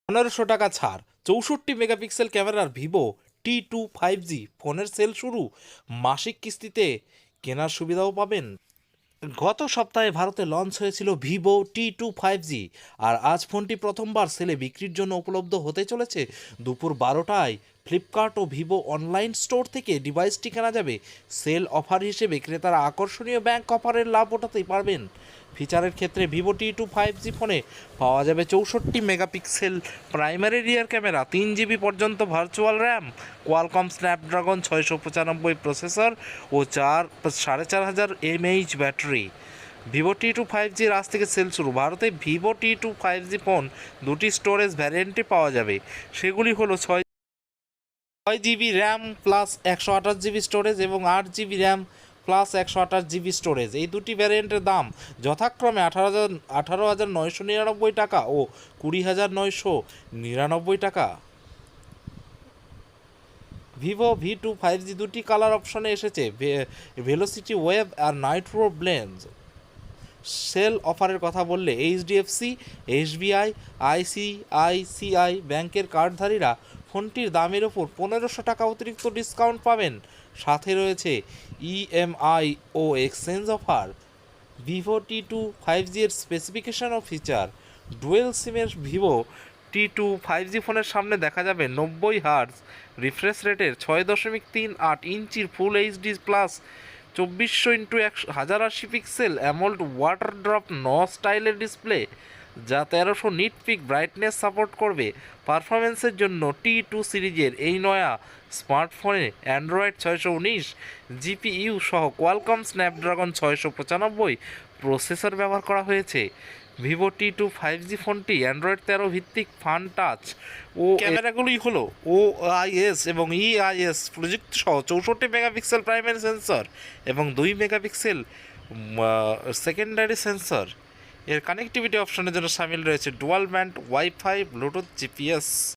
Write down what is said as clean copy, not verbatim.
1500 টাকা ছাড়, 64 মেগাপিক্সেল ক্যামেরার ভিভো T2 5G ফোনের সেল শুরু, মাসিক কিস্তিতে কেনার সুবিধাও পাবেন। গত সপ্তাহে ভারতে লঞ্চ হয়েছিল ভিভো T2 5G, আর আজ ফোনটি প্রথমবার সেলে বিক্রির জন্য উপলব্ধ হতে চলেছে। দুপুর 12টায় ফ্লিপকার্ট ও ভিভো অনলাইন স্টোর থেকে ডিভাইসটি কেনা যাবে। সেল অফার হিসেবে ক্রেতারা আকর্ষণীয় ব্যাংক অফারের লাভ ওঠাতেই পারবেন। ফিচারের ক্ষেত্রে ভিভো T2 5G ফোনে পাওয়া যাবে 64 megapixel primary rear camera, 3 GB পর্যন্ত virtual RAM, Qualcomm Snapdragon 695 processor ও 4500 mAh ব্যাটারি। ভিভো T2 5Gর আজ থেকে সেল শুরু। ভারতে ভিভো T2 5G ফোন দুটি স্টোরেজ ভ্যারিয়েন্টে পাওয়া যাবে। সেগুলি হলো 6 GB RAM plus 128 GB storage এবং 8 GB RAM plus 128 GB storage. এই দুটি ভ্যারিয়েন্টের দাম যথাক্রমে 18,999 টাকা ও 20,999 টাকা। ভিভো V2 5G দুটি কালার অপশনে এসেছে, ভেলোসিটি ওয়েভ আর নাইট্রো ব্লেন্ড। সেল অফারের কথা বললে এইচডিএফসি, এসবিআই, আইসিআইসিআই ব্যাংকের কার্ডধারীরা ফোনটির দামের ওপর 1500 টাকা অতিরিক্ত ডিসকাউন্ট পাবেন। সাথে রয়েছে ইএমআই ও exchange offer. Vivo T2 5G এর স্পেসিফিকেশন ও ফিচার। ডুয়েল সিমের ভিভো T2 5G ফোনের সামনে দেখা যাবে 90 হার্জ রিফ্রেশ রেটের 6.38 ইঞ্চির full HD plus 2400x1080 pixel AMOLED water drop স্টাইলের ডিসপ্লে, যা 1300 নিট পিক ব্রাইটনেস সাপোর্ট করবে। পারফরমেন্সের জন্য T2 সিরিজের এই নয়া স্মার্টফোনে অ্যান্ড্রয়েড 619 জিপিইউ সহ কোয়ালকম স্ন্যাপড্রাগন 695 প্রসেসর ব্যবহার করা হয়েছে। ভিভো T2 5G ফোনটি অ্যান্ড্রয়েড 13 ভিত্তিক ফান টাচ ও ক্যামেরাগুলি হলো OIS এবং EIS প্রযুক্তি সহ 64 মেগাপিক্সেল প্রাইমারি সেন্সর এবং 2 মেগাপিক্সেল সেকেন্ডারি সেন্সর। এর কানেক্টিভিটি অপশনের জন্য সামিল রয়েছে dual band wifi, Bluetooth, GPS.